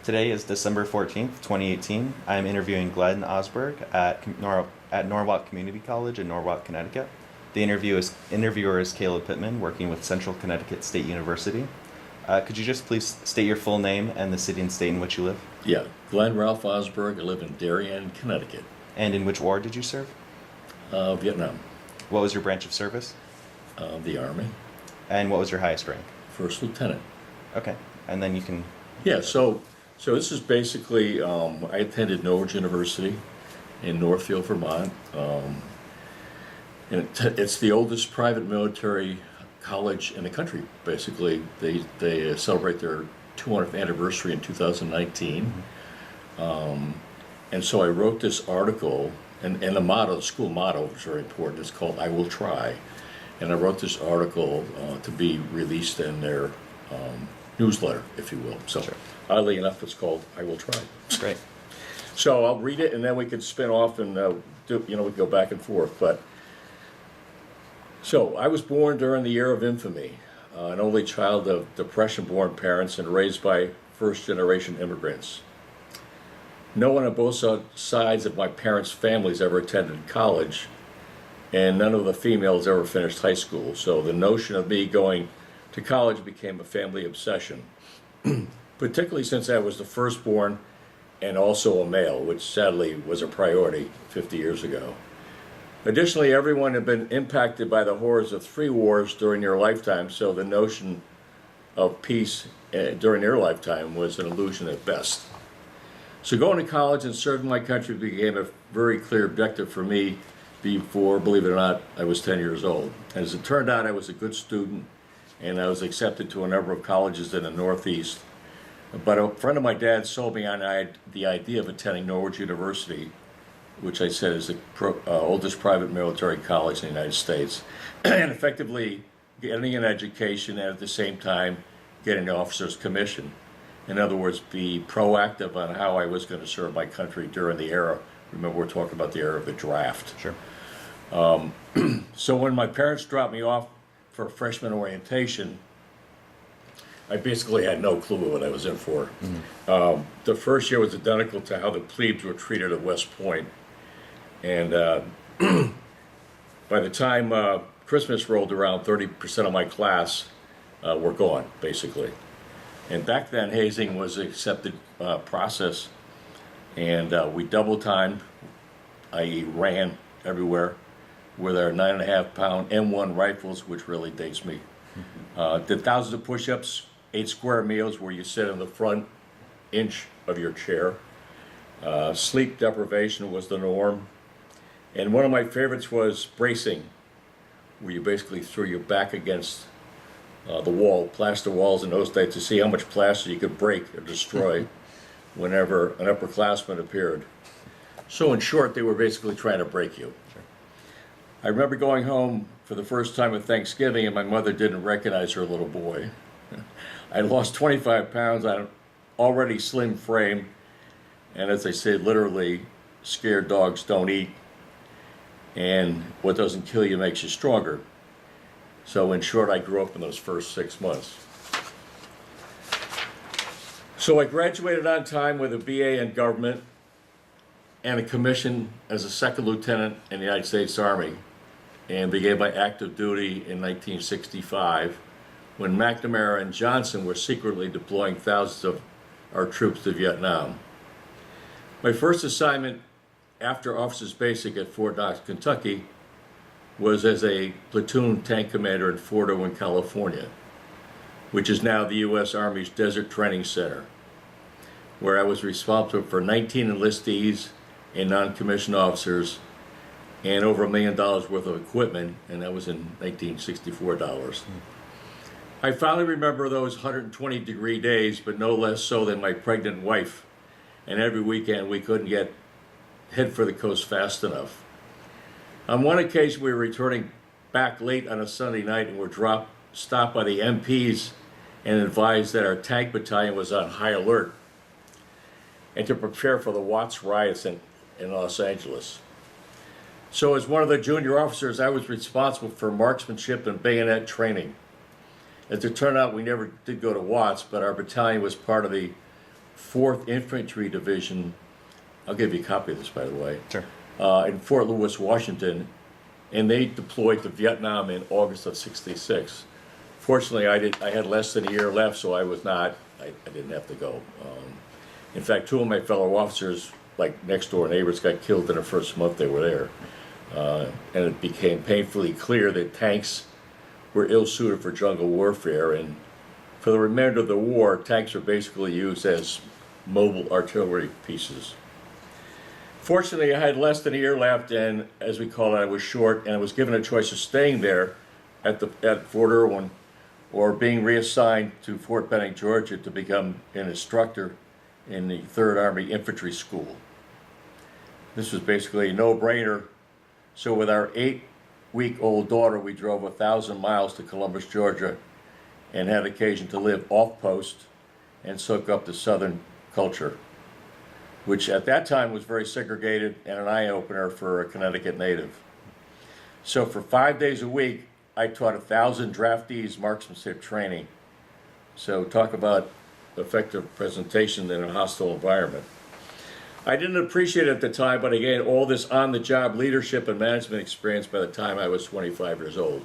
Today is December 14th, 2018. I am interviewing Glen Osberg at Norwalk Community College in Norwalk, Connecticut. The interviewer is Caleb Pittman, working with Central Connecticut State University. Could you just please state your full name and the city and state in which you live? Yeah, Glen Ralph Osberg. I live in Darien, Connecticut. And in which war did you serve? Vietnam. What was your branch of service? The Army. And what was your highest rank? First Lieutenant. Okay, and then you can... Yeah, so this is basically, I attended Norwich University in Northfield, Vermont. And it's the oldest private military college in the country, basically. They celebrate their 200th anniversary in 2019. And so I wrote this article, and the motto, the school motto is very important. It's called "I Will Try." And I wrote this article to be released in their newsletter, if you will. So oddly enough, it's called "I Will Try." Great. So I'll read it, and then we can spin off and we go back and forth. But so I was born during the era of infamy, an only child of Depression-born parents and raised by first-generation immigrants. No one on both sides of my parents' families ever attended college, and none of the females ever finished high school. So the notion of me going to college became a family obsession, particularly since I was the firstborn and also a male, which sadly was a priority 50 years ago. Additionally, everyone had been impacted by the horrors of 3 wars during their lifetime, so the notion of peace during their lifetime was an illusion at best. So going to college and serving my country became a very clear objective for me before, believe it or not, I was 10 years old. As it turned out, I was a good student, and I was accepted to a number of colleges in the Northeast. But a friend of my dad sold me on the idea of attending Norwich University, which I said is the oldest private military college in the United States, and effectively getting an education and at the same time getting the officer's commission. In other words, be proactive on how I was going to serve my country during the era. Remember, we're talking about the era of the draft. Sure. So when my parents dropped me off for freshman orientation, I basically had no clue what I was in for. The first year was identical to how the plebes were treated at West Point. And by the time Christmas rolled around, 30% of my class were gone, basically. And back then, hazing was an accepted process. And we double timed, i.e. ran everywhere, with our 9.5-pound M1 rifles, which really dates me. Did thousands of push-ups, 8 square meals where you sit in the front inch of your chair. Sleep deprivation was the norm. And one of my favorites was bracing, where you basically threw your back against the wall, plaster walls in those days, to see how much plaster you could break or destroy whenever an upperclassman appeared. So in short, they were basically trying to break you. Sure. I remember going home for the first time at Thanksgiving, and my mother didn't recognize her little boy. I lost 25 pounds on an already slim frame, and as they say, literally, scared dogs don't eat, and what doesn't kill you makes you stronger. So in short, I grew up in those first 6 months. So I graduated on time with a BA in government and a commission as a 2nd lieutenant in the United States Army, and began my active duty in 1965 when McNamara and Johnson were secretly deploying thousands of our troops to Vietnam. My first assignment after Officers Basic at Fort Knox, Kentucky, was as a platoon tank commander in Fort Irwin, California, which is now the U.S. Army's Desert Training Center, where I was responsible for 19 enlistees and non-commissioned officers and over $1 million worth of equipment, and that was in 1964 dollars. I finally remember those 120-degree days, but no less so than my pregnant wife, and every weekend we couldn't head for the coast fast enough. On one occasion, we were returning back late on a Sunday night and were stopped by the MPs and advised that our tank battalion was on high alert and to prepare for the Watts riots in Los Angeles. So as one of the junior officers, I was responsible for marksmanship and bayonet training. As it turned out, we never did go to Watts, but our battalion was part of the 4th Infantry Division. I'll give you a copy of this, by the way. Sure. In Fort Lewis, Washington, and they deployed to Vietnam in August of '66. Fortunately, I had less than a year left, so I didn't have to go. In fact, 2 of my fellow officers, like next door neighbors, got killed in the first month they were there. And it became painfully clear that tanks were ill-suited for jungle warfare, and for the remainder of the war, tanks were basically used as mobile artillery pieces. Fortunately, I had less than a year left, and as we call it, I was short, and I was given a choice of staying there at Fort Irwin or being reassigned to Fort Benning, Georgia to become an instructor in the 3rd Army Infantry School. This was basically a no-brainer. So with our 8-week-old daughter, we drove 1,000 miles to Columbus, Georgia, and had occasion to live off-post and soak up the Southern culture, which at that time was very segregated and an eye-opener for a Connecticut native. So for 5 days a week, I taught 1,000 draftees marksmanship training. So talk about effective presentation in a hostile environment. I didn't appreciate it at the time, but again, all this on-the-job leadership and management experience by the time I was 25 years old.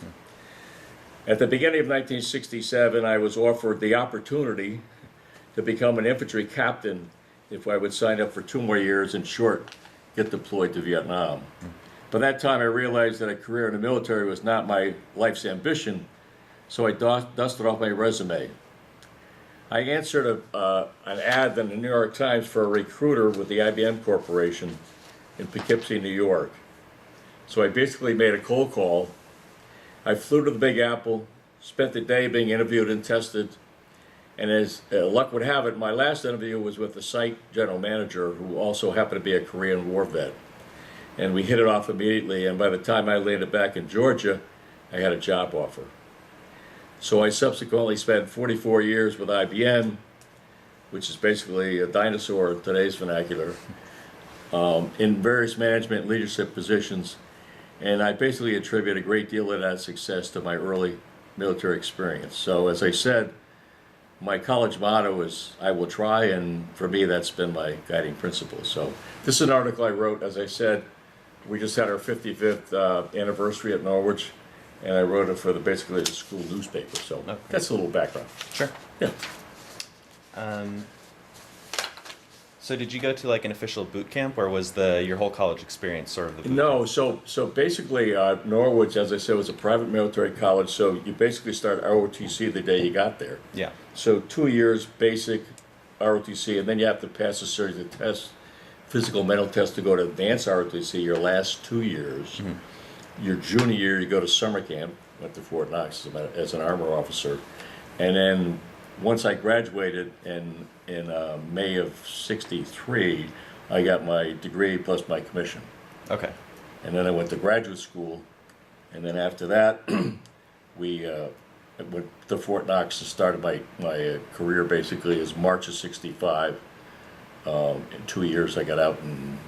At the beginning of 1967, I was offered the opportunity to become an infantry captain if I would sign up for 2 more years and short, get deployed to Vietnam. By that time, I realized that a career in the military was not my life's ambition, so I dusted off my resume. I answered an ad in the New York Times for a recruiter with the IBM Corporation in Poughkeepsie, New York. So I basically made a cold call. I flew to the Big Apple, spent the day being interviewed and tested, and as luck would have it, my last interview was with the site general manager, who also happened to be a Korean War vet. And we hit it off immediately, and by the time I landed back in Georgia, I had a job offer. So I subsequently spent 44 years with IBM, which is basically a dinosaur in today's vernacular, in various management and leadership positions. And I basically attribute a great deal of that success to my early military experience. So as I said, my college motto is, I will try, and for me that's been my guiding principle. So this is an article I wrote, as I said, we just had our 55th anniversary at Norwich, and I wrote it for basically the school newspaper. So Okay. That's a little background. Sure. Yeah. So did you go to like an official boot camp, or was your whole college experience sort of the boot No, camp? so basically Norwich, as I said, was a private military college, so you basically start ROTC the day you got there. Yeah. So 2 years basic ROTC, and then you have to pass a series of tests, physical, mental tests to go to advanced ROTC your last 2 years. Mm-hmm. Your junior year, you go to summer camp, went to Fort Knox as an armor officer. And then once I graduated in May of '63, I got my degree plus my commission. Okay. And then I went to graduate school, and then after that, I went to Fort Knox and started my career basically as March of '65. In 2 years, I got out in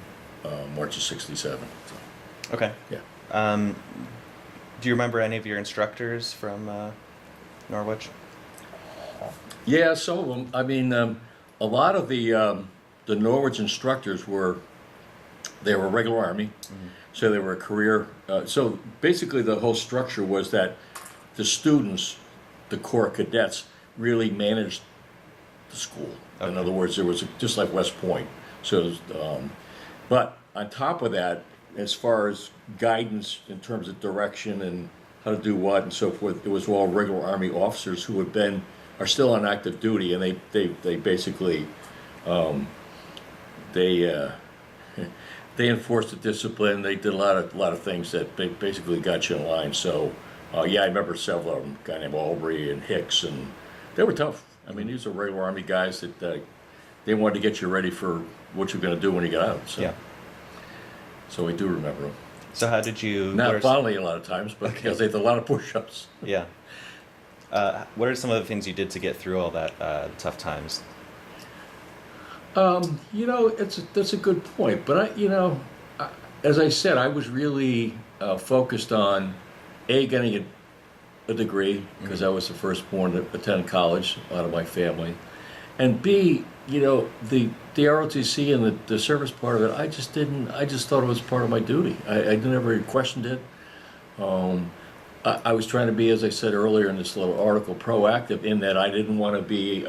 March of '67. So, Okay. yeah. Do you remember any of your instructors from Norwich? Yeah, some of them. I mean, a lot of the Norwich instructors were regular Army, so they were a career. So basically, the whole structure was that the students, the Corps cadets, really managed the school. Okay. In other words, there was just like West Point. So, it was, but on top of that, as far as guidance in terms of direction and how to do what and so forth, it was all regular Army officers who are still on active duty, and they basically they enforced the discipline. They did a lot of things that basically got you in line. So yeah, I remember several of them, a guy named Aubrey and Hicks, and they were tough. I mean, these are regular Army guys that they wanted to get you ready for what you're going to do when you get out. So. Yeah. So I do remember them. So how did you... Not fondly a lot of times, but because they did a lot of push-ups. Yeah. What are some of the things you did to get through all that tough times? That's a good point. But as I said, I was really focused on getting a degree, because I was the firstborn to attend college out of my family, and B, the ROTC and the service part of it, I just thought it was part of my duty. I never questioned it. I was trying to be, as I said earlier in this little article, proactive in that I didn't want to be,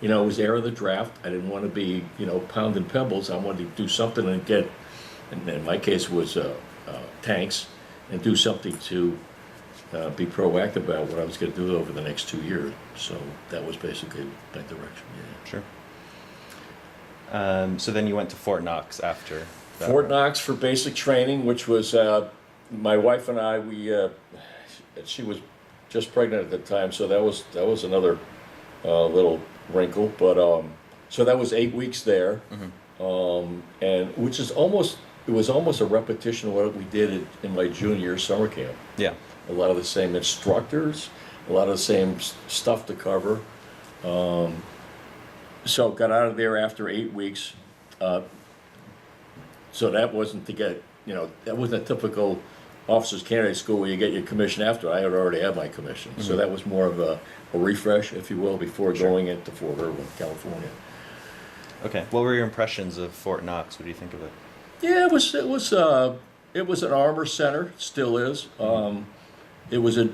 it was era of the draft. I didn't want to be, pounding pebbles. I wanted to do something and get, and in my case was tanks, and do something to be proactive about what I was going to do over the next 2 years. So that was basically my direction. Yeah. Sure. So then you went to Fort Knox after that. Fort Knox for basic training, which was my wife and I. She was just pregnant at the time, so that was another little wrinkle. But so that was 8 weeks there, and which is almost a repetition of what we did in my junior year summer camp. Yeah. A lot of the same instructors, a lot of the same stuff to cover. So got out of there after 8 weeks. So that wasn't that wasn't a typical officers candidate school where you get your commission after. I had already had my commission. So that was more of a refresh, if you will, before going into Fort Irwin, California. Okay. What were your impressions of Fort Knox? What do you think of it? Yeah, it was an armor center, still is. It was a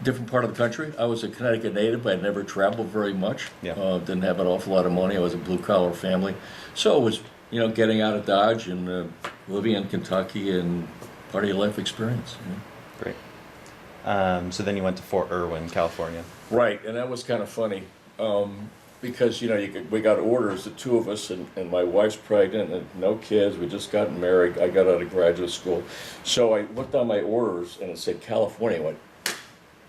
different part of the country. I was a Connecticut native. I'd never traveled very much. Yeah. Didn't have an awful lot of money. I was a blue-collar family. So it was, getting out of Dodge and living in Kentucky and part of your life experience. Great. So then you went to Fort Irwin, California. Right, and that was kind of funny because, we got orders, the two of us, and my wife's pregnant and no kids. We just gotten married. I got out of graduate school. So I looked on my orders and it said California. I went,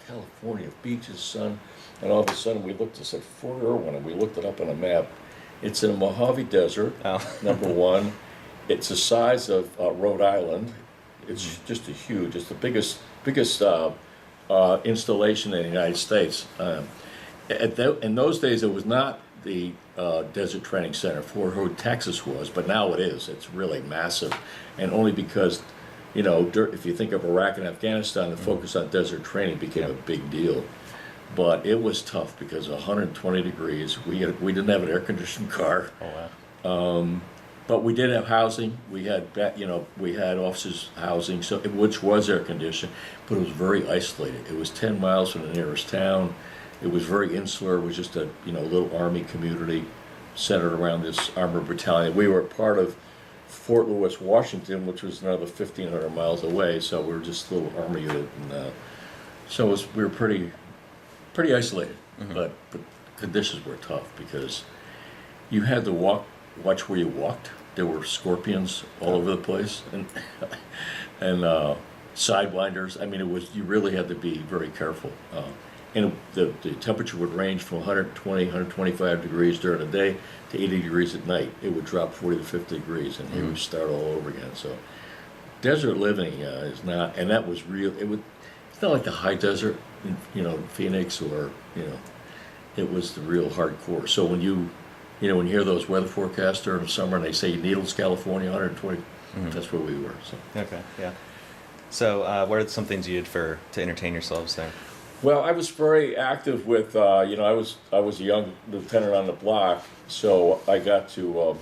California, beaches, sun, and all of a sudden we looked and said Fort Irwin, and we looked it up on a map. It's in a Mojave Desert, number one. It's the size of Rhode Island. It's just it's the biggest installation in the United States. In those days, it was not the Desert Training Center. Fort Hood, Texas was, but now it is. It's really massive, and only because if you think of Iraq and Afghanistan, the focus on desert training became a big deal. But it was tough because 120 degrees. We didn't have an air-conditioned car. Oh wow. But we did have housing. We had officers' housing, which was air-conditioned, but it was very isolated. It was 10 miles from the nearest town. It was very insular. It was just a little Army community centered around this armored battalion. We were part of Fort Lewis, Washington, which was another 1,500 miles away, so we were just a little Army unit, and so we were pretty isolated. But conditions were tough because you had to watch where you walked. There were scorpions all over the place, and sidewinders. I mean, you really had to be very careful. And the temperature would range from 120, 125 degrees during the day to 80 degrees at night. It would drop 40 to 50 degrees, and it would start all over again. So desert living is not, and that was real. It's not like the high desert, in Phoenix, or it was the real hardcore. So when you hear those weather forecasts during the summer and they say Needles, California, 120, that's where we were. So. Okay, yeah. So what are some things you did to entertain yourselves there? Well, I was very active with, I was a young lieutenant on the block, so I got to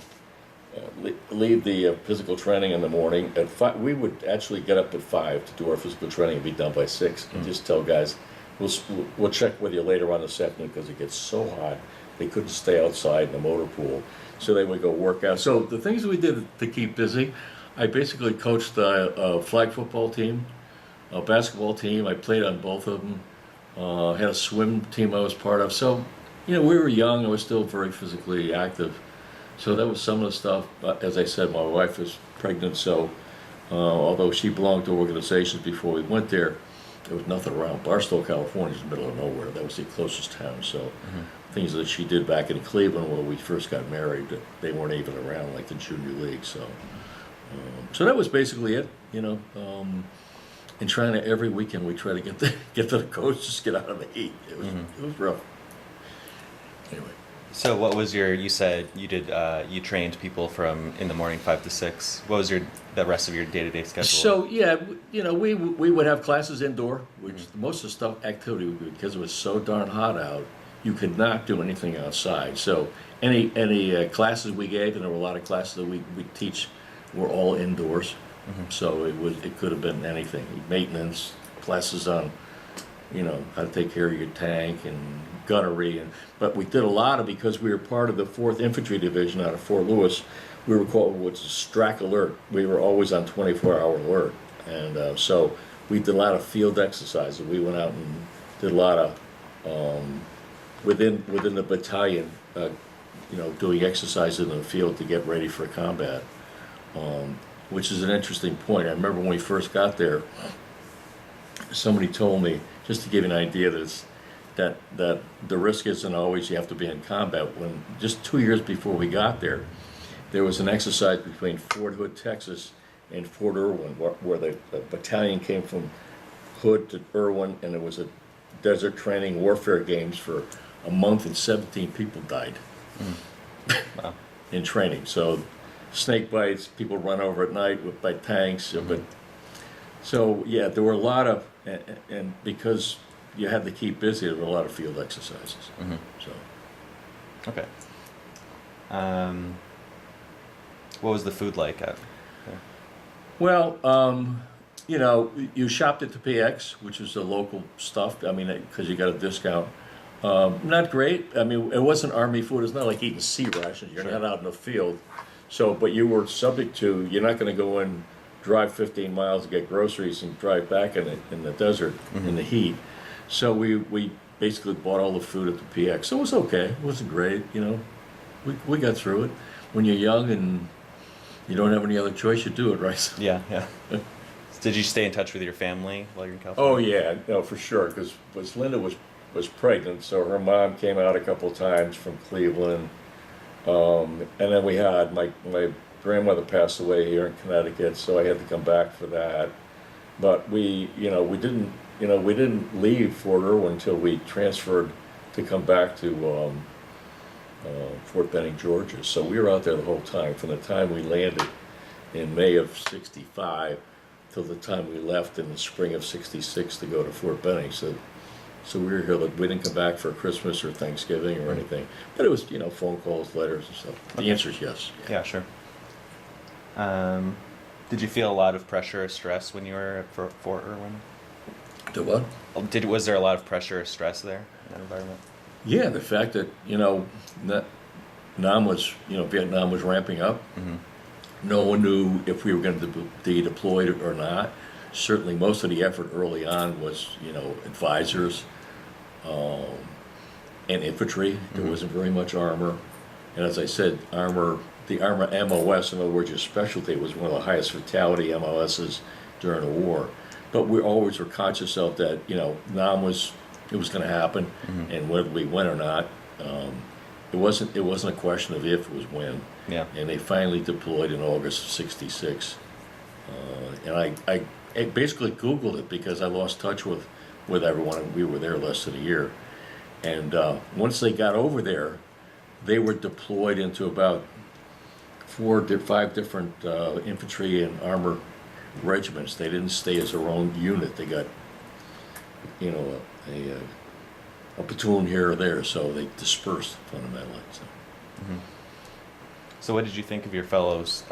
lead the physical training in the morning. At 5, we would actually get up at 5 to do our physical training and be done by 6, and just tell guys, we'll check with you later on this afternoon because it gets so hot. They couldn't stay outside in the motor pool, so they would go work out. So the things we did to keep busy, I basically coached a flag football team, a basketball team. I played on both of them. Had a swim team I was part of. So, we were young. I was still very physically active. So that was some of the stuff. As I said, my wife was pregnant, so although she belonged to organizations before we went there, there was nothing around. Barstow, California is in the middle of nowhere. That was the closest town. So things that she did back in Cleveland when we first got married, they weren't even around, like the junior league. So, so that was basically it. And trying to every weekend we try to get to the coast, just get out of the heat. It was rough. Anyway. So what was you said you did you trained people from in the morning 5 to 6. What was the rest of your day-to-day schedule? So yeah, we would have classes indoor, which most of the activity, because it was so darn hot out, you could not do anything outside. So any classes we gave, and there were a lot of classes that we teach, were all indoors. So it could have been anything, maintenance, classes on, how to take care of your tank and gunnery, but we did a lot of, because we were part of the 4th Infantry Division out of Fort Lewis, we were called what's Strack Alert. We were always on 24-hour alert, and so we did a lot of field exercises. We went out and did a lot of within the battalion, doing exercises in the field to get ready for combat, which is an interesting point. I remember when we first got there, somebody told me, just to give you an idea, that the risk isn't always you have to be in combat. When just 2 years before we got there, there was an exercise between Fort Hood, Texas, and Fort Irwin, where the battalion came from Hood to Irwin, and it was a desert training warfare games for a month, and 17 people died Wow. in training. So snake bites, people run over at night by tanks, but so yeah, there were a lot of, and because you had to keep busy, there were a lot of field exercises. So Okay. What was the food like at there? well, you shopped at the PX, which was the local stuff. I mean, because you got a discount. Not great. I mean, it wasn't Army food. It's not like eating sea rations. You're not out in the field. So, but you were subject to, you're not going to go in, drive 15 miles to get groceries and drive back in the desert in the heat. So we basically bought all the food at the PX. So it was okay. It wasn't great, We got through it. When you're young and you don't have any other choice, you do it, right? Yeah. Did you stay in touch with your family while you're in Oh California? yeah, no, for sure. Because Linda was pregnant, so her mom came out a couple of times from Cleveland, and then we had my grandmother passed away here in Connecticut, so I had to come back for that. But we didn't leave Fort Irwin until we transferred to come back to Fort Benning, Georgia. So we were out there the whole time, from the time we landed in May of '65 till the time we left in the spring of '66 to go to Fort Benning. So we were here. We didn't come back for Christmas or Thanksgiving or anything. But it was, phone calls, letters, and stuff. The answer is yes. Yeah, sure. Did you feel a lot of pressure or stress when you were at Fort Irwin? The what? Was there a lot of pressure or stress there in that environment? Yeah, the fact that Vietnam was ramping up. No one knew if we were going to be deployed or not. Certainly, most of the effort early on was, advisors and infantry. There wasn't very much armor, and as I said, the armor MOS, in other words, your specialty, was one of the highest fatality MOSs during the war. But we always were conscious of that. Nam was going to happen, and whether we win or not, it wasn't a question of if, it was when. Yeah. And they finally deployed in August of '66, and I basically Googled it because I lost touch with everyone, and we were there less than a year. And once they got over there, they were deployed into about 5 different infantry and armor regiments. They didn't stay as their own unit. They got, a platoon here or there, so they dispersed fundamentally. So what did you think of your fellows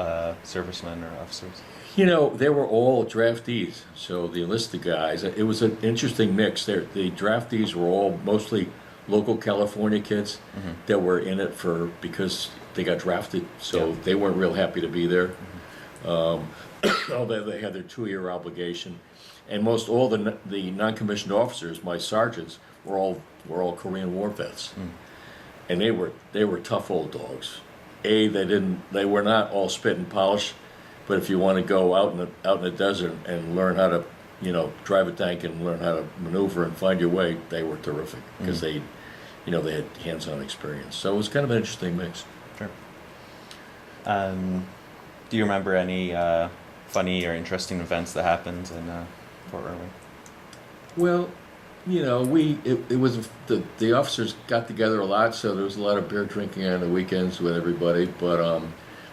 servicemen or officers? They were all draftees, so the enlisted guys, it was an interesting mix there. The draftees were all mostly local California kids that were in it because they got drafted, so they weren't real happy to be there. Although they had their 2-year obligation, and most all the non-commissioned officers, my sergeants, were all Korean War vets, and they were tough old dogs. They were not all spit and polish, but if you want to go out in the desert and learn how to, drive a tank and learn how to maneuver and find your way, they were terrific because they had hands-on experience. So it was kind of an interesting mix. Sure. Do you remember any funny or interesting events that happened in Fort Irwin? Well, it was the officers got together a lot, so there was a lot of beer drinking on the weekends with everybody. But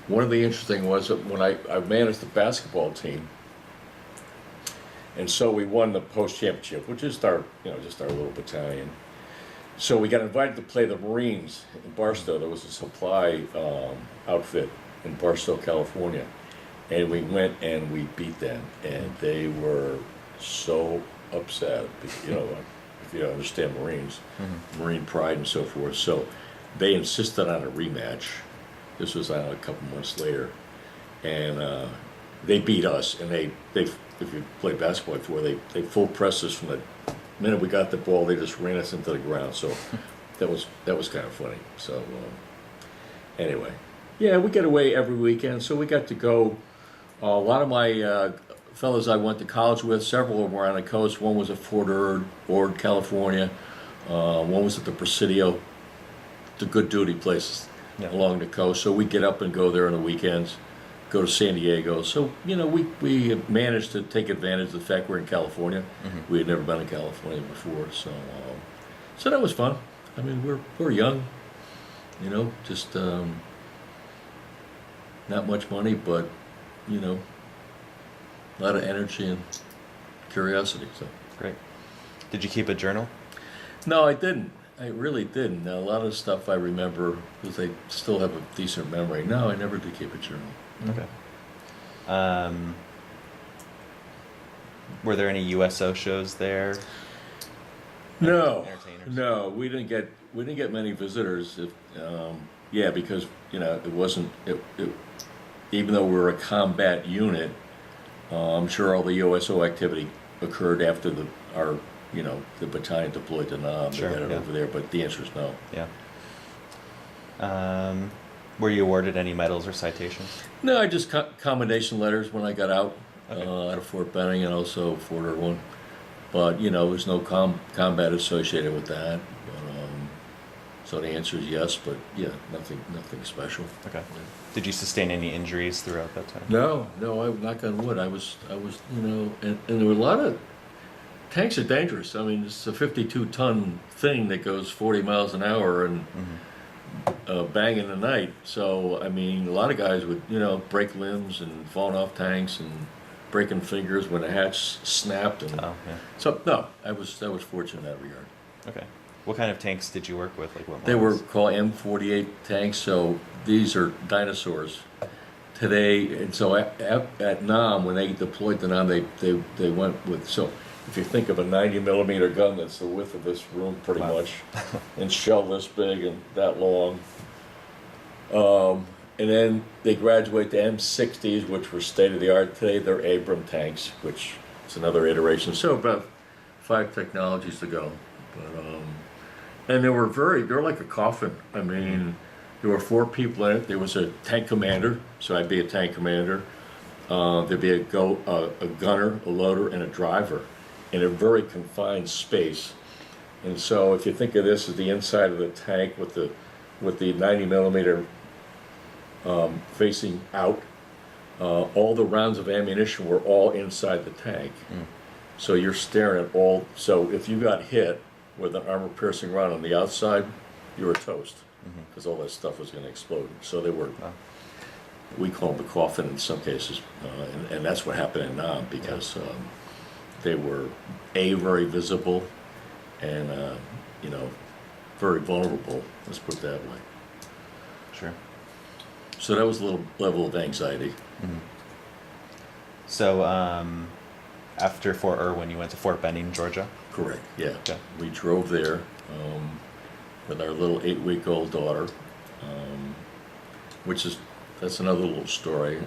one of the interesting was that when I managed the basketball team, and so we won the post championship, which is our little battalion. So we got invited to play the Marines in Barstow. There was a supply outfit in Barstow, California. And we went and we beat them. And they were so upset, you know, if you understand Marines, Marine pride and so forth. So they insisted on a rematch. This was a couple months later. And they beat us. And they if you played basketball before, they full pressed us from the minute we got the ball. They just ran us into the ground. So that was kind of funny. So anyway, yeah, we get away every weekend. So we got to go. A lot of my fellows I went to college with, several of them were on the coast. One was at Fort Ord, California. One was at the Presidio, the good duty places along the coast. So we get up and go there on the weekends, go to San Diego. So, you know, we managed to take advantage of the fact we're in California. We had never been in California before. So that was fun. I mean, we're young, you know, just not much money, but, you know, a lot of energy and curiosity. So Great. Did you keep a journal? no, I didn't. I really didn't. Now, a lot of stuff I remember because I still have a decent memory. No, I never did keep a journal. Okay. Were there any USO shows there? No, Entertainers? no, we didn't get many visitors. Yeah, because you know it wasn't. Even though we were a combat unit, I'm sure all the USO activity occurred after the battalion deployed to Nam. Sure, They got it yeah. over there, but the answer is no. Yeah. Were you awarded any medals or citations? No, I just commendation letters when I got out Okay. out of Fort Benning and also Fort Irwin. But you know, there's no combat associated with that. So the answer is yes, but yeah, nothing special. Okay. Did you sustain any injuries throughout that time? No, I knock on wood. I was, you know, and there were a lot of tanks are dangerous. I mean, it's a 52-ton thing that goes 40 miles an hour and bang in the night. So I mean, a lot of guys would, you know, break limbs and falling off tanks and breaking fingers when the hatch snapped. And Oh, yeah. so no, I was fortunate in that regard. Okay. What kind of tanks did you work with? Like what They were models? called M48 tanks, so these are dinosaurs today. And so at Nam, when they deployed to Nam, they went with, so if you think of a 90 millimeter gun, that's the width of this room pretty Wow. much, and shell this big and that long. And then they graduate to M60s, which were state of the art. Today they're Abram tanks, which is another iteration. So about 5 technologies to go. But, and they're like a coffin. I mean, there were 4 people in it. There was a tank commander, so I'd be a tank commander. There'd be a gunner, a loader, and a driver in a very confined space. And so if you think of this as the inside of the tank with the 90 millimeter facing out, all the rounds of ammunition were all inside the tank. So you're staring at all. So if you got hit with an armor-piercing round on the outside, you were toast because all that stuff was going to explode. So they were. Wow. We call them the coffin in some cases, and that's what happened in Nam because they were very visible and you know, very vulnerable. Let's put it that way. Sure. So that was a little level of anxiety. So after Fort Irwin, you went to Fort Benning, Georgia? Correct. Yeah. Okay. We drove there with our little 8-week-old daughter, that's another little story.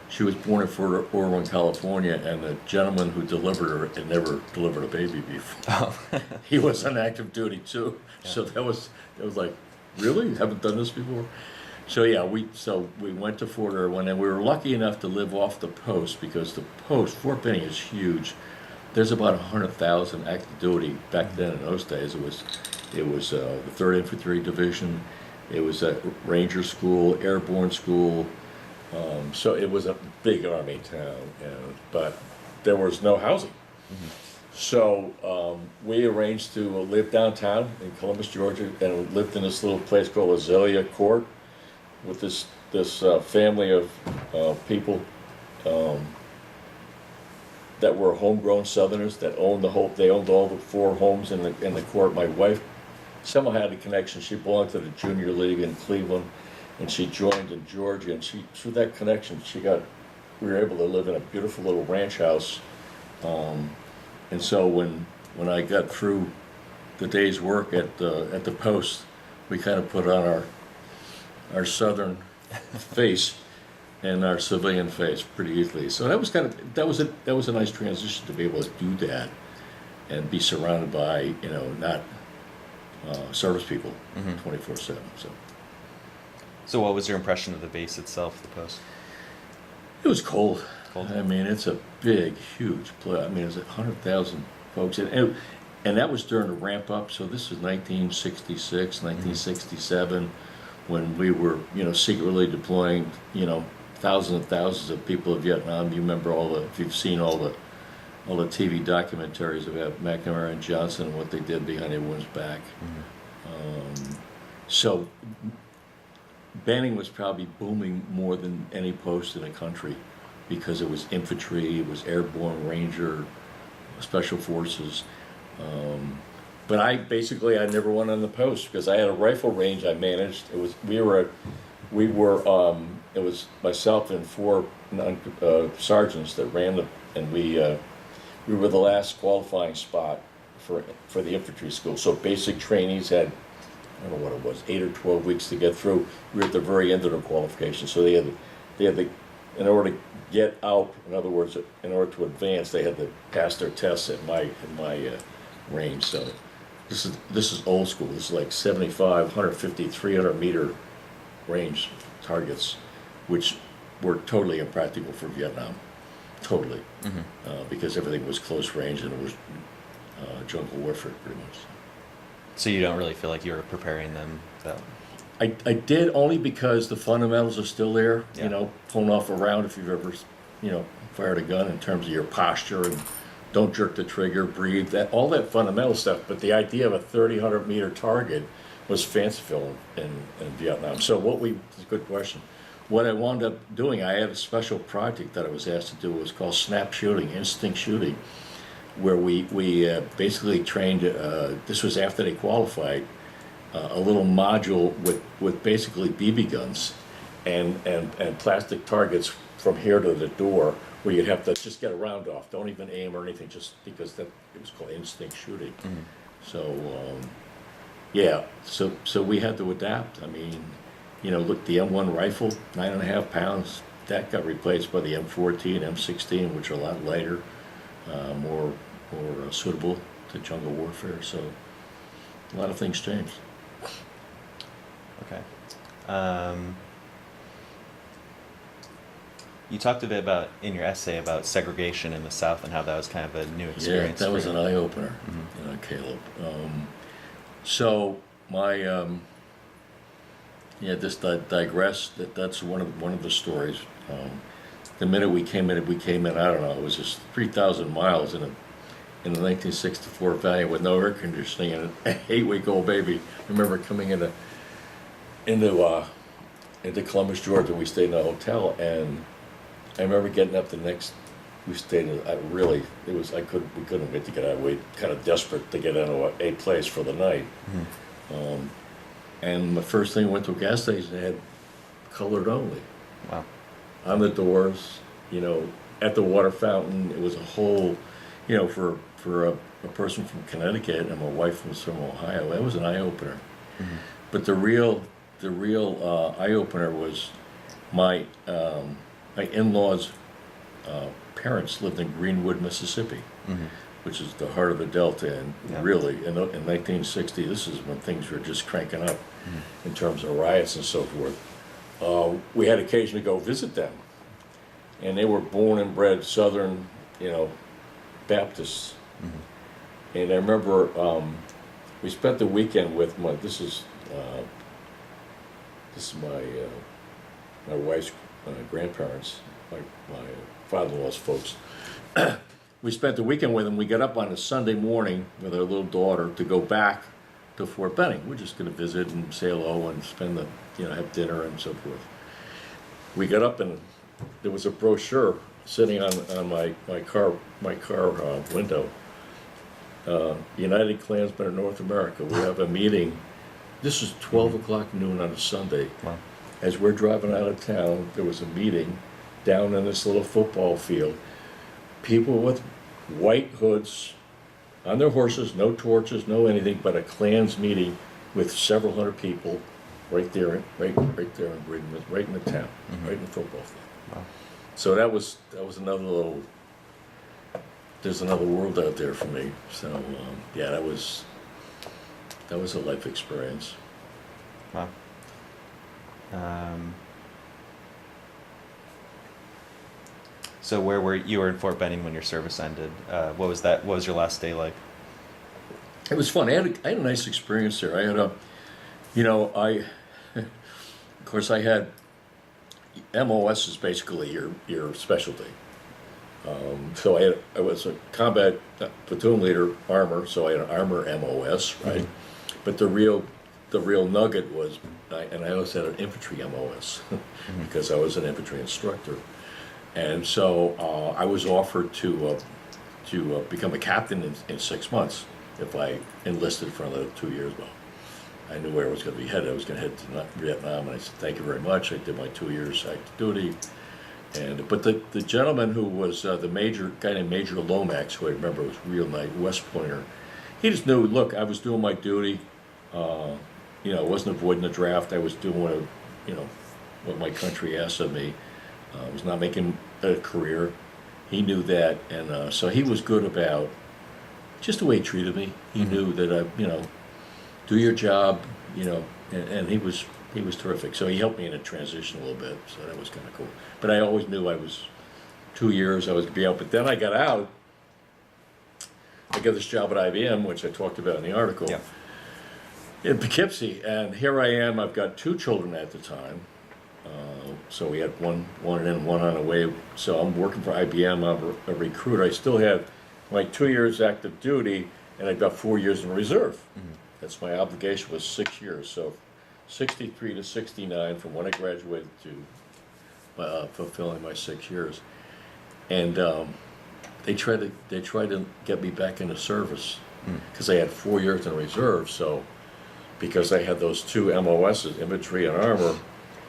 She was born in Fort Irwin, California, and the gentleman who delivered her had never delivered a baby before. Oh. He was on active duty too, Yeah. so that was like, really? You haven't done this before? So yeah, we went to Fort Irwin, and we were lucky enough to live off the post because the post, Fort Benning, is huge. There's about 100,000 active duty back then. In those days, it was the 3rd Infantry Division. It was a Ranger School, Airborne School. So it was a big Army town, but there was no housing. So we arranged to live downtown in Columbus, Georgia, and lived in this little place called Azalea Court with this family of people that were homegrown Southerners that owned they owned all the 4 homes in the court. My wife somehow had a connection. She belonged to the junior league in Cleveland, and she joined in Georgia. And through that connection, we were able to live in a beautiful little ranch house. And so when I got through the day's work at the Post, we kind of put on our Southern face and our civilian face pretty easily. So that was a nice transition to be able to do that and be surrounded by not service people 24/7. So what was your impression of the base itself, the Post? It was cold. Cold. I mean, it's a big, huge place. I mean, it was 100,000 folks, and that was during the ramp up. So this was 1966, 1967, when we were secretly deploying thousands and thousands of people to Vietnam. You remember if you've seen all the TV documentaries about McNamara and Johnson and what they did behind everyone's back. So Banning was probably booming more than any post in the country because it was infantry, it was airborne, ranger, special forces. But I never went on the post because I had a rifle range I managed. It was myself and 4 sergeants that ran and we were the last qualifying spot for the infantry school. So basic trainees had, I don't know what it was, 8 or 12 weeks to get through. We were at the very end of their qualification. So they had in order to get out, in other words, in order to advance, they had to pass their tests at my range. So this is old school. This is like 75, 150, 300 meter range targets, which were totally impractical for Vietnam. Totally. Because everything was close range and it was jungle warfare pretty much. So you don't really feel like you were preparing them that I did, only because the fundamentals are still there. Yeah. Pulling off a round if you've ever, fired a gun, in terms of your posture and don't jerk the trigger, breathe, all that fundamental stuff. But the idea of a 3,000 meter target was fanciful in Vietnam. So it's a good question. What I wound up doing, I had a special project that I was asked to do. It was called snap shooting, instinct shooting, where we basically trained, this was after they qualified, a little module with basically BB guns and plastic targets from here to the door, where you'd have to just get a round off. Don't even aim or anything, just because it was called instinct shooting. So, so we had to adapt. I mean, look, the M1 rifle, 9.5 pounds, that got replaced by the M14, M16, which are a lot lighter, more suitable to jungle warfare. So a lot of things changed. Okay. You talked a bit in your essay about segregation in the South and how that was kind of a new experience. Yeah, that was for an you. eye-opener, Caleb. So my, just to digress, that's one of the stories. The minute we came in, I don't know, it was just 3,000 miles in the 1964 Valiant with no air conditioning and an 8-week-old baby. I remember coming into Columbus, Georgia. We stayed in a hotel, and I remember getting up we stayed in, we couldn't wait to get out. We kind of desperate to get into a place for the night. And the first thing, went to a gas station, they had colored only. Wow. On the doors, at the water fountain. It was a whole, for a person from Connecticut, and my wife was from Ohio, that was an eye-opener. But the real eye-opener was my in-laws' parents lived in Greenwood, Mississippi, which is the heart of the Delta. And really, in 1960, this is when things were just cranking up in terms of riots and so forth. We had occasion to go visit them, and they were born and bred Southern, Baptists. And I remember we spent the weekend with this is my wife's grandparents, my father-in-law's folks. We spent the weekend with them. We got up on a Sunday morning with our little daughter to go back to Fort Benning. We're just going to visit and say hello and spend have dinner and so forth. We got up, and there was a brochure sitting on my car window. United Klansmen of North America. We have a meeting. This is 12 o'clock noon on a Sunday. Wow. As we're driving out of town, there was a meeting down in this little football field. People with white hoods on their horses, no torches, no anything, but a Klans meeting with several hundred people right there in the town, right in the football field. Wow. So that was another little. There's another world out there for me. So yeah, that was a life experience. Wow. So where were you were in Fort Benning when your service ended? What was that? What was your last day like? It was fun. I had a nice experience there. I had of course, I had MOS is basically your specialty. So I was a combat platoon leader, armor. So I had an armor MOS, right? Mm-hmm. But the real nugget was, and I also had an infantry MOS because I was an infantry instructor, and so I was offered to become a captain in 6 months if I enlisted for another 2 years. Well, I knew where I was going to be headed. I was going to head to Vietnam, and I said, "Thank you very much." I did my 2 years active duty. But the gentleman who was the guy named Major Lomax, who I remember was real nice, West Pointer, he just knew, look, I was doing my duty. I wasn't avoiding the draft. I was doing what my country asked of me. I was not making a career. He knew that, and so he was good about just the way he treated me. He knew that do your job, and he was terrific. So he helped me in a transition a little bit, so that was kind of cool. But I always knew I was 2 years, I was going to be out. But then I got out. I got this job at IBM, which I talked about in the article, in Poughkeepsie. And here I am. I've got 2 children at the time. So we had one in, one on the way. So I'm working for IBM. I'm a recruiter. I still had my 2 years active duty, and I've got 4 years in reserve. That's my obligation was 6 years. So 63 to 69 from when I graduated to fulfilling my 6 years, and they tried to get me back into service because I had 4 years in reserve. So because I had those 2 MOSs, infantry and armor,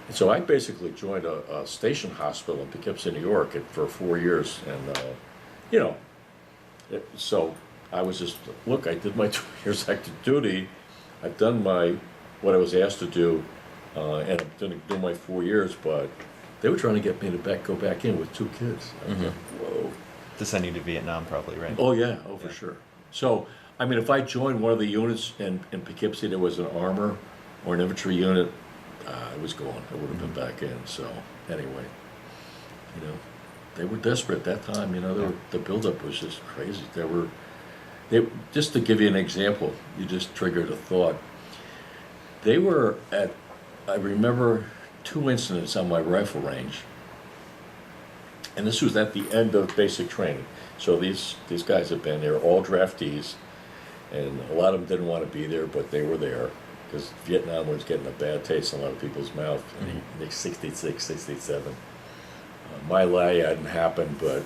and so I basically joined a station hospital in Poughkeepsie, New York, for 4 years, and so I was just look. I did my 2 years active duty. I've done what I was asked to do, and I'm going to do my 4 years, but they were trying to get me to go back in with 2 kids. I was like, whoa. To send you to Vietnam, probably, right? Oh, yeah. Oh, for sure. So, I mean, if I joined one of the units in Poughkeepsie, there was an armor or an infantry unit, I was gone. I would have been back in. So, anyway, they were desperate at that time. The buildup was just crazy. Just to give you an example, you just triggered a thought. They were I remember 2 incidents on my rifle range. And this was at the end of basic training. So these guys have been there, all draftees, and a lot of them didn't want to be there, but they were there because Vietnam was getting a bad taste in a lot of people's mouth in 66, 67. My lie hadn't happened, but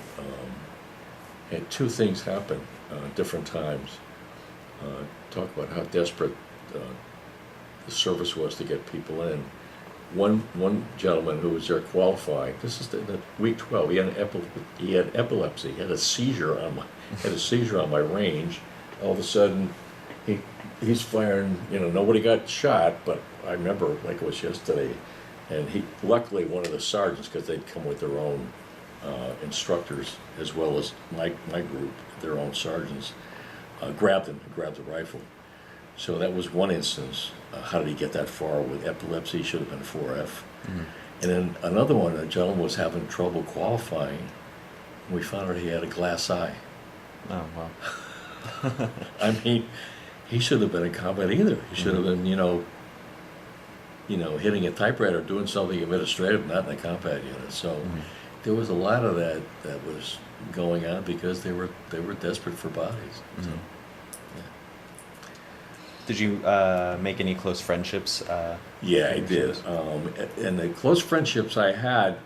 and 2 things happened different times. Talk about how desperate the service was to get people in. One gentleman who was there qualifying. This is the week 12. He had epilepsy. He had a seizure on my range. All of a sudden, he's firing. Nobody got shot, but I remember like it was yesterday. And luckily one of the sergeants, because they'd come with their own instructors as well as my group, their own sergeants, grabbed the rifle. So that was one instance. How did he get that far with epilepsy? He should have been 4F. And then another one, a gentleman was having trouble qualifying. And we found out he had a glass eye. Oh, wow. I mean, he shouldn't have been in combat either. He should have been, hitting a typewriter, doing something administrative, not in a combat unit. So there was a lot of that was going on because they were desperate for bodies. So. Did you make any close friendships? Yeah, I did. And the close friendships I had,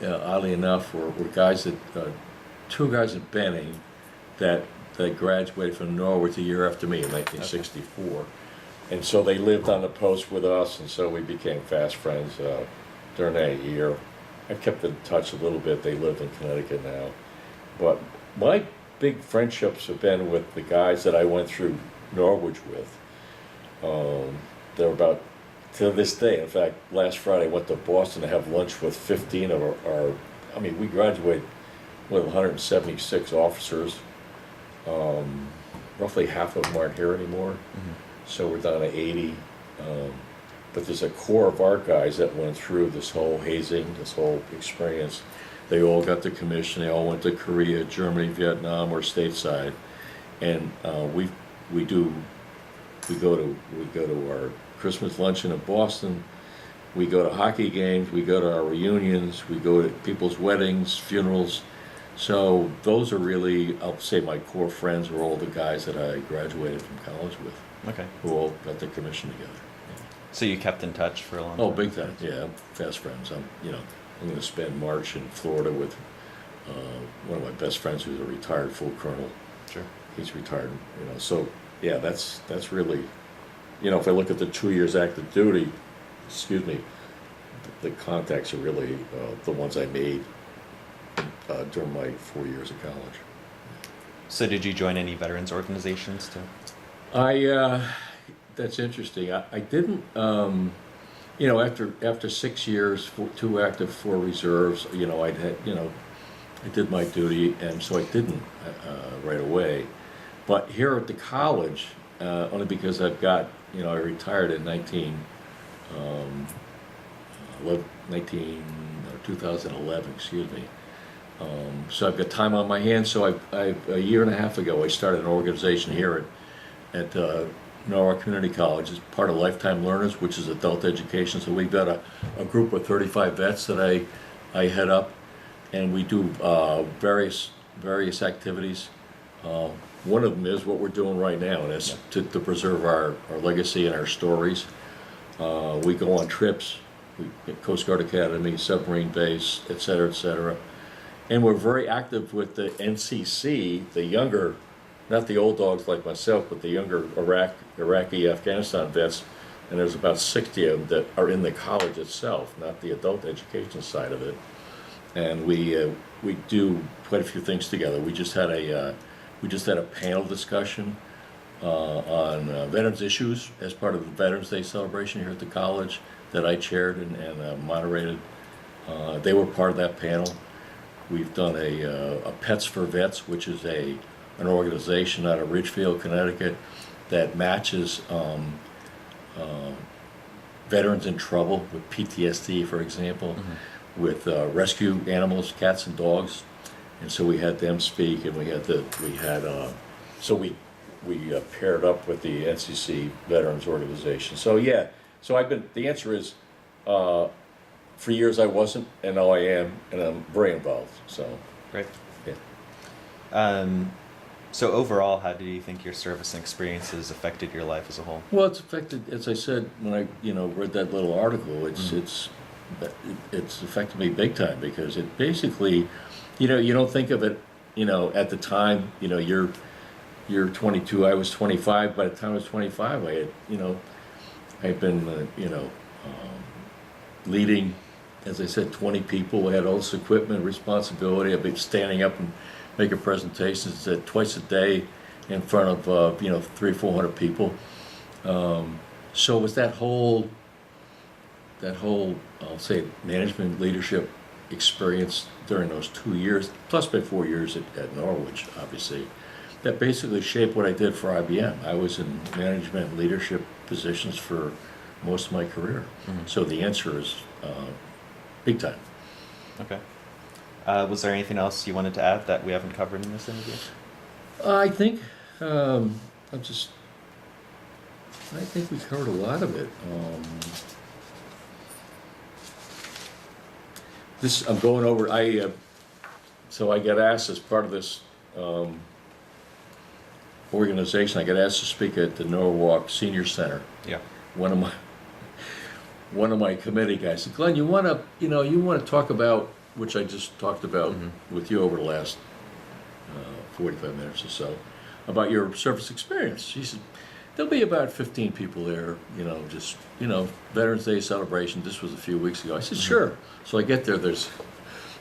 oddly enough, were guys that, two guys at Benning that graduated from Norwich a year after me in 1964. And so they lived on the post with us, and so we became fast friends during that year. I've kept in touch a little bit. They live in Connecticut now. But my big friendships have been with the guys that I went through Norwich with. They're about, to this day, in fact, last Friday I went to Boston to have lunch with 15 of our I mean, we graduated with 176 officers. Roughly half of them aren't here anymore. Mm-hmm. So we're down to 80. But there's a core of our guys that went through this whole hazing, this whole experience. They all got the commission. They all went to Korea, Germany, Vietnam, or stateside. And we go to our Christmas luncheon in Boston. We go to hockey games. We go to our reunions. We go to people's weddings, funerals. So those are really, I'll say, my core friends were all the guys that I graduated from college with. Okay. Who all got the commission together. Yeah. So you kept in touch for a long time? Oh, big time. Yeah, fast friends. I'm going to spend March in Florida with one of my best friends who's a retired full colonel. Sure. He's retired. So yeah, that's really, if I look at the 2 years active duty, the contacts are really the ones I made during my 4 years of college. So did you join any veterans organizations too? That's interesting. I didn't, after 6 years, 2 active, 4 reserves, I did my duty, and so I didn't right away. But here at the college, only because I retired in 2011, excuse me. So I've got time on my hands. So a year and a half ago, I started an organization here at Norwalk Community College. It's part of Lifetime Learners, which is adult education. So we've got a group of 35 vets that I head up, and we do various activities. One of them is what we're doing right now, and it's to preserve our legacy and our stories. We go on trips, Coast Guard Academy, submarine base, et cetera, and we're very active with the NCC, the younger, not the old dogs like myself, but the younger Iraqi, Afghanistan vets, and there's about 60 of them that are in the college itself, not the adult education side of it. And we do quite a few things together. We just had a panel discussion on veterans issues as part of the Veterans Day celebration here at the college that I chaired and moderated. They were part of that panel. We've done a Pets for Vets, which is an organization out of Ridgefield, Connecticut, that matches veterans in trouble with PTSD, for example, with rescue animals, cats and dogs. And so we had them speak, and we paired up with the NCC Veterans Organization. So yeah, the answer is, for years I wasn't, and now I am, and I'm very involved. So Great. yeah. So overall, how do you think your service and experiences affected your life as a whole? Well, it's affected, as I said when I read that little article. It's affected me big time, because it basically, you don't think of it, at the time, you're 22, I was 25. By the time I was 25, I had been leading, as I said, 20 people. I had all this equipment, responsibility. I've been standing up and making presentations twice a day in front of 300 or 400 people. So it was that whole I'll say management leadership experience during those 2 years, plus my 4 years at Norwich, obviously, that basically shaped what I did for IBM. I was in management leadership positions for most of my career. So the answer is big time. Okay. Was there anything else you wanted to add that we haven't covered in this interview? I think we covered a lot of it. I'm going over. So I got asked as part of this organization. I got asked to speak at the Norwalk Senior Center. Yeah. One of my committee guys said, "Glenn, you want to talk about which I just talked about with you over the last 45 minutes or so, about your service experience. She said, there'll be about 15 people there, just, Veterans Day celebration. This was a few weeks ago. I said, sure. So I get there, there's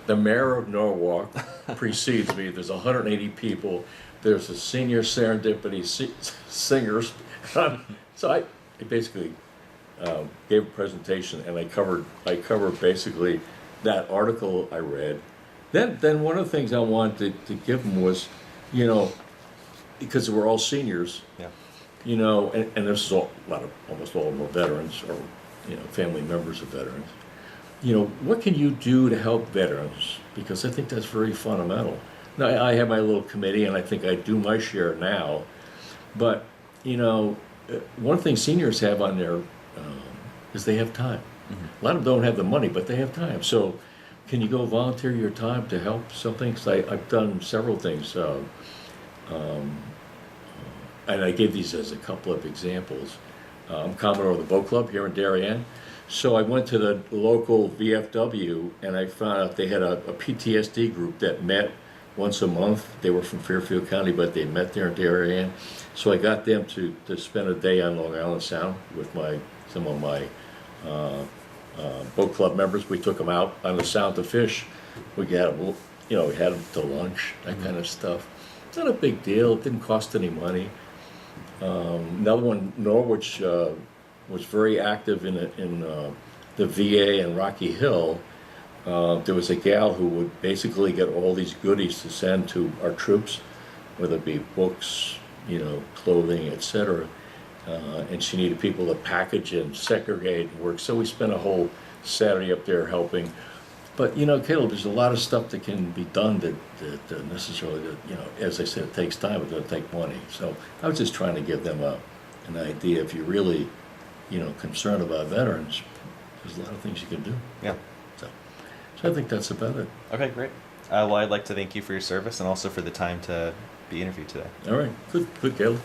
the mayor of Norwalk precedes me. There's 180 people. There's a senior serendipity singers. So I basically gave a presentation, and I covered basically that article I read. Then one of the things I wanted to give them was, because we're all seniors, Yeah. and this is almost all of them are veterans or family members of veterans. What can you do to help veterans? Because I think that's very fundamental. Now, I have my little committee, and I think I do my share now. But, one thing seniors have on their, is they have time. A lot of them don't have the money, but they have time. So can you go volunteer your time to help something? Because I've done several things. And I gave these as a couple of examples. I'm Commodore of the Boat Club here in Darien. So I went to the local VFW, and I found out they had a PTSD group that met once a month. They were from Fairfield County, but they met there in Darien. So I got them to spend a day on Long Island Sound with some of my boat club members. We took them out on the Sound to fish. We had them, we had them to lunch, that kind of stuff. It's not a big deal. It didn't cost any money. Another one, Norwich, was very active in the VA in Rocky Hill. There was a gal who would basically get all these goodies to send to our troops, whether it be books, clothing, etc. And she needed people to package and segregate and work. So we spent a whole Saturday up there helping. But Caleb, there's a lot of stuff that can be done that necessarily, as I said, it takes time. It doesn't take money. So I was just trying to give them an idea. If you're really, concerned about veterans, there's a lot of things you can do. Yeah. So I think that's about it. Okay, great. Well, I'd like to thank you for your service and also for the time to be interviewed today. All right. Good, Caleb.